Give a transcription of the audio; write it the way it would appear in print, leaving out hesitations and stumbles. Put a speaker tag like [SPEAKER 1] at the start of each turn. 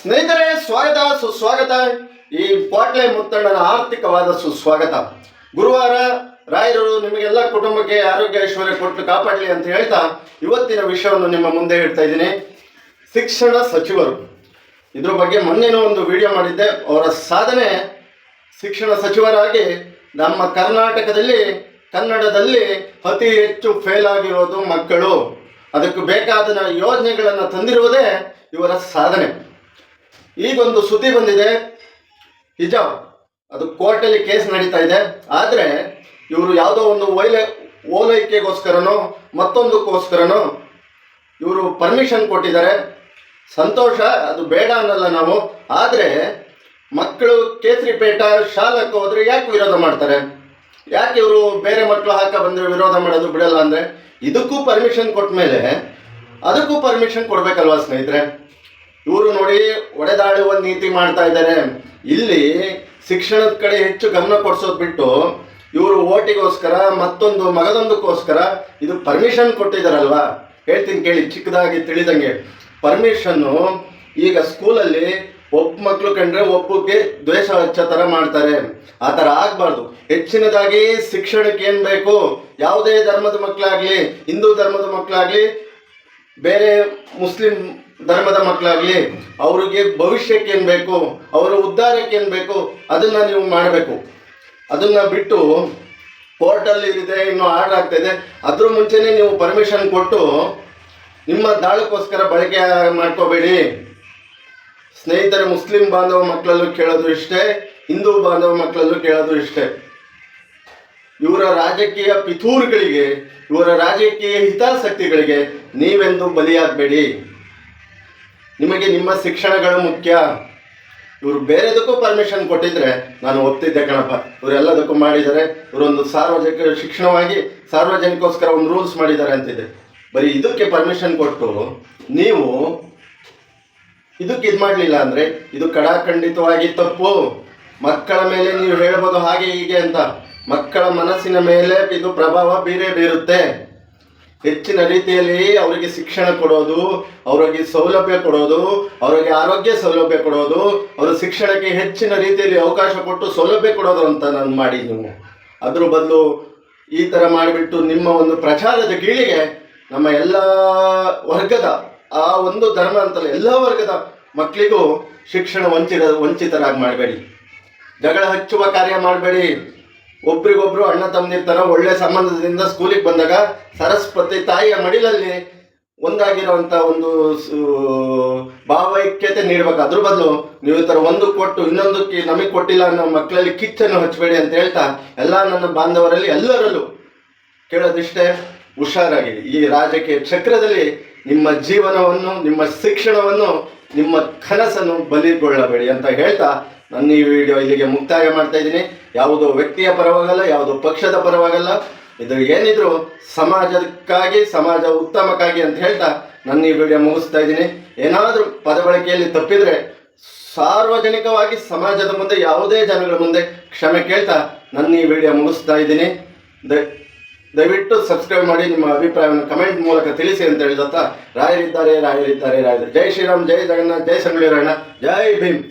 [SPEAKER 1] ಸ್ನೇಹಿತರೆ, ಸ್ವಾಗತ ಸುಸ್ವಾಗತ. ಈ ಕ್ವಾಟ್ಲೆ ಮುತ್ತಣ್ಣನ ಆರ್ಥಿಕವಾದ ಸುಸ್ವಾಗತ. ಗುರುವಾರ ರಾಯರು ನಿಮಗೆಲ್ಲ ಕುಟುಂಬಕ್ಕೆ ಆರೋಗ್ಯ ಐಶ್ವರ್ಯ ಕೊಟ್ಟು ಕಾಪಾಡಲಿ ಅಂತ ಹೇಳ್ತಾ ಇವತ್ತಿನ ವಿಷಯವನ್ನು ನಿಮ್ಮ ಮುಂದೆ ಇಡ್ತಾ ಇದ್ದೀನಿ. ಶಿಕ್ಷಣ ಸಚಿವರು, ಇದ್ರ ಬಗ್ಗೆ ಮೊನ್ನೆನೂ ಒಂದು ವಿಡಿಯೋ ಮಾಡಿದ್ದೆ. ಅವರ ಸಾಧನೆ, ಶಿಕ್ಷಣ ಸಚಿವರಾಗಿ ನಮ್ಮ ಕರ್ನಾಟಕದಲ್ಲಿ ಕನ್ನಡದಲ್ಲಿ ಅತಿ ಹೆಚ್ಚು ಫೇಲ್ ಆಗಿರೋದು ಮಕ್ಕಳು. ಅದಕ್ಕೆ ಬೇಕಾದ ಯೋಜನೆಗಳನ್ನು ತಂದಿರುವುದೇ ಇವರ ಸಾಧನೆ. ಈಗೊಂದು ಸುದ್ದಿ ಬಂದಿದೆ, ಹಿಜಾಬ್ ಅದು ಕೋರ್ಟಲ್ಲಿ ಕೇಸ್ ನಡೀತಾ ಇದೆ. ಆದರೆ ಇವರು ಯಾವುದೋ ಒಂದು ಓಲೈಕೆಗೋಸ್ಕರನೋ ಮತ್ತೊಂದಕ್ಕೋಸ್ಕರನೋ ಇವರು ಪರ್ಮಿಷನ್ ಕೊಟ್ಟಿದ್ದಾರೆ. ಸಂತೋಷ, ಅದು ಬೇಡ ಅನ್ನಲ್ಲ ನಾವು. ಆದರೆ ಮಕ್ಕಳು ಕೇಸರಿಪೇಟ ಶಾಲಕ್ಕೆ ಹೋದರೆ ಯಾಕೆ ವಿರೋಧ ಮಾಡ್ತಾರೆ? ಯಾಕೆ ಇವರು ಬೇರೆ ಮಕ್ಕಳು ಬಂದರೆ ವಿರೋಧ ಮಾಡೋದು ಬಿಡಲ್ಲ? ಅಂದರೆ ಇದಕ್ಕೂ ಪರ್ಮಿಷನ್ ಕೊಟ್ಟ ಮೇಲೆ ಅದಕ್ಕೂ ಪರ್ಮಿಷನ್ ಕೊಡಬೇಕಲ್ವಾ ಸ್ನೇಹಿತರೆ? ಇವರು ನೋಡಿ, ಒಡೆದಾಳುವ ನೀತಿ ಮಾಡ್ತಾ ಇದ್ದಾರೆ. ಇಲ್ಲಿ ಶಿಕ್ಷಣದ ಕಡೆ ಹೆಚ್ಚು ಗಮನ ಕೊಡಿಸೋದು ಬಿಟ್ಟು ಇವರು ಓಟಿಗೋಸ್ಕರ ಮತ್ತೊಂದು ಮಗದೊಂದಕ್ಕೋಸ್ಕರ ಇದು ಪರ್ಮಿಷನ್ ಕೊಟ್ಟಿದ್ದಾರಲ್ವಾ. ಹೇಳ್ತೀನಿ ಕೇಳಿ, ಚಿಕ್ಕದಾಗಿ ತಿಳಿದಂಗೆ. ಪರ್ಮಿಷನ್ನು ಈಗ ಸ್ಕೂಲಲ್ಲಿ ಒಬ್ಬ ಮಕ್ಕಳು ಕಂಡ್ರೆ ಒಬ್ಬಕ್ಕೆ ದ್ವೇಷ ಹಚ್ಚೋ ಥರ ಮಾಡ್ತಾರೆ. ಆ ಥರ ಆಗಬಾರ್ದು. ಹೆಚ್ಚಿನದಾಗಿ ಶಿಕ್ಷಣಕ್ಕೆ ಏನು ಬೇಕು, ಯಾವುದೇ ಧರ್ಮದ ಮಕ್ಕಳಾಗಲಿ, ಹಿಂದೂ ಧರ್ಮದ ಮಕ್ಕಳಾಗಲಿ, ಬೇರೆ ಮುಸ್ಲಿಂ ಧರ್ಮದ ಮಕ್ಕಳಾಗಲಿ, ಅವರಿಗೆ ಭವಿಷ್ಯಕ್ಕೆ ಏನು ಬೇಕು, ಅವರ ಉದ್ಧಾರಕ್ಕೆ ಏನು ಬೇಕು, ಅದನ್ನು ನೀವು ಮಾಡಬೇಕು. ಅದನ್ನು ಬಿಟ್ಟು ಕೋರ್ಟಲ್ಲಿ ಇದೆ, ಇನ್ನೂ ಆರ್ಡರ್ ಆಗ್ತಾಯಿದೆ, ಅದ್ರ ಮುಂಚೆನೇ ನೀವು ಪರ್ಮಿಷನ್ ಕೊಟ್ಟು ನಿಮ್ಮ ದಾಳಕ್ಕೋಸ್ಕರ ಬಳಕೆ ಮಾಡ್ಕೋಬೇಡಿ. ಸ್ನೇಹಿತರೆ, ಮುಸ್ಲಿಂ ಬಾಂಧವ ಮಕ್ಕಳಲ್ಲೂ ಕೇಳೋದು ಇಷ್ಟೇ, ಹಿಂದೂ ಬಾಂಧವ ಮಕ್ಕಳಲ್ಲೂ ಕೇಳೋದು ಇಷ್ಟೇ. ಇವರ ರಾಜಕೀಯ ಪಿತೂರುಗಳಿಗೆ, ಇವರ ರಾಜಕೀಯ ಹಿತಾಸಕ್ತಿಗಳಿಗೆ ನೀವೆಂದು ಬಲಿಯಾಗಬೇಡಿ. ನಿಮಗೆ ನಿಮ್ಮ ಶಿಕ್ಷಣಗಳು ಮುಖ್ಯ. ಇವರು ಬೇರೆದಕ್ಕೂ ಪರ್ಮಿಷನ್ ಕೊಟ್ಟಿದ್ರೆ ನಾನು ಒಪ್ತಿದ್ದೆ ಕಣಪ್ಪ. ಇವರೆಲ್ಲದಕ್ಕೂ ಮಾಡಿದ್ದಾರೆ, ಇವರೊಂದು ಸಾರ್ವಜನಿಕ ಶಿಕ್ಷಣವಾಗಿ ಸಾರ್ವಜನಿಕೋಸ್ಕರ ಒಂದು ರೂಲ್ಸ್ ಮಾಡಿದ್ದಾರೆ ಅಂತಿದೆ. ಬರೀ ಇದಕ್ಕೆ ಪರ್ಮಿಷನ್ ಕೊಟ್ಟು ನೀವು ಇದಕ್ಕೆ ಇದು ಮಾಡಲಿಲ್ಲ ಅಂದರೆ ಇದು ಕಡಾಖಂಡಿತವಾಗಿ ತಪ್ಪು. ಮಕ್ಕಳ ಮೇಲೆ ನೀವು ಹೇಳ್ಬೋದು ಹಾಗೆ ಹೀಗೆ ಅಂತ, ಮಕ್ಕಳ ಮನಸ್ಸಿನ ಮೇಲೆ ಇದು ಪ್ರಭಾವ ಬೀರುತ್ತೆ. ಹೆಚ್ಚಿನ ರೀತಿಯಲ್ಲಿ ಅವರಿಗೆ ಶಿಕ್ಷಣ ಕೊಡೋದು, ಅವರಿಗೆ ಸೌಲಭ್ಯ ಕೊಡೋದು, ಅವರಿಗೆ ಆರೋಗ್ಯ ಸೌಲಭ್ಯ ಕೊಡೋದು, ಅವರ ಶಿಕ್ಷಣಕ್ಕೆ ಹೆಚ್ಚಿನ ರೀತಿಯಲ್ಲಿ ಅವಕಾಶ ಕೊಟ್ಟು ಸೌಲಭ್ಯ ಕೊಡೋದು ಅಂತ ನಾನು ಮಾಡಿ ನೀವು ಅದ್ರ ಬದಲು ಈ ಥರ ಮಾಡಿಬಿಟ್ಟು ನಿಮ್ಮ ಒಂದು ಪ್ರಚಾರದ ಕೀಳಿಗೆ ನಮ್ಮ ಎಲ್ಲ ವರ್ಗದ, ಆ ಒಂದು ಧರ್ಮ ಅಂತಲ್ಲ ಎಲ್ಲ ವರ್ಗದ ಮಕ್ಕಳಿಗೂ ಶಿಕ್ಷಣ ವಂಚಿತರಾಗಿ ಮಾಡಬೇಡಿ. ಜಗಳ ಹಚ್ಚುವ ಕಾರ್ಯ ಮಾಡಬೇಡಿ. ಒಬ್ರಿಗೊಬ್ರು ಅಣ್ಣ ತಮ್ಮನಿರ್ತಾರ ಒಳ್ಳೆ ಸಂಬಂಧದಿಂದ ಸ್ಕೂಲಿಗೆ ಬಂದಾಗ ಸರಸ್ವತಿ ತಾಯಿಯ ಮಡಿಲಲ್ಲಿ ಒಂದಾಗಿರೋವಂಥ ಒಂದು ಭಾವೈಕ್ಯತೆ ನೀಡಬೇಕು. ಅದ್ರ ಬದಲು ನೀವು ಈ ಥರ ಒಂದು ಕೊಟ್ಟು ಇನ್ನೊಂದಕ್ಕೆ ನಮಗೆ ಕೊಟ್ಟಿಲ್ಲ ಅನ್ನೋ ಮಕ್ಕಳಲ್ಲಿ ಕಿಚ್ಚನ್ನು ಹಚ್ಚಬೇಡಿ ಅಂತ ಹೇಳ್ತಾ ಎಲ್ಲ ನನ್ನ ಬಾಂಧವರಲ್ಲಿ ಎಲ್ಲರಲ್ಲೂ ಕೇಳೋದಿಷ್ಟೇ, ಹುಷಾರಾಗಿರಿ. ಈ ರಾಜಕೀಯ ಚಕ್ರದಲ್ಲಿ ನಿಮ್ಮ ಜೀವನವನ್ನು, ನಿಮ್ಮ ಶಿಕ್ಷಣವನ್ನು, ನಿಮ್ಮ ಕನಸನ್ನು ಬಲಿಗೊಳ್ಳಬೇಡಿ ಅಂತ ಹೇಳ್ತಾ ನನ್ನ ಈ ವಿಡಿಯೋ ಇಲ್ಲಿಗೆ ಮುಕ್ತಾಯ ಮಾಡ್ತಾ ಇದ್ದೀನಿ. ಯಾವುದೋ ವ್ಯಕ್ತಿಯ ಪರವಾಗಲ್ಲ, ಯಾವುದೋ ಪಕ್ಷದ ಪರವಾಗಲ್ಲ. ಇದು ಏನಿದ್ರು ಸಮಾಜಕ್ಕಾಗಿ, ಸಮಾಜ ಉತ್ತಮಕ್ಕಾಗಿ ಅಂತ ಹೇಳ್ತಾ ನನ್ನ ಈ ವಿಡಿಯೋ ಮುಗಿಸ್ತಾ ಇದ್ದೀನಿ. ಏನಾದರೂ ಪದ ಬಳಕೆಯಲ್ಲಿ ತಪ್ಪಿದರೆ ಸಾರ್ವಜನಿಕವಾಗಿ ಸಮಾಜದ ಮುಂದೆ, ಯಾವುದೇ ಜನಗಳ ಮುಂದೆ ಕ್ಷಮೆ ಕೇಳ್ತಾ ನನ್ನ ಈ ವಿಡಿಯೋ ಮುಗಿಸ್ತಾ ಇದ್ದೀನಿ. ದಯವಿಟ್ಟು ಸಬ್ಸ್ಕ್ರೈಬ್ ಮಾಡಿ, ನಿಮ್ಮ ಅಭಿಪ್ರಾಯವನ್ನು ಕಮೆಂಟ್ ಮೂಲಕ ತಿಳಿಸಿ ಅಂತ ಹೇಳಿದತ್ತ ರಾಯರಿದ್ದಾರೆ. ಜೈ ಶ್ರೀರಾಮ್, ಜೈ ಜಗನ್ನಾಥ್, ಜೈ ಸಂಗೊಳ್ಳಿ ರಾಯಣ್ಣ, ಜೈ ಭೀಮ್.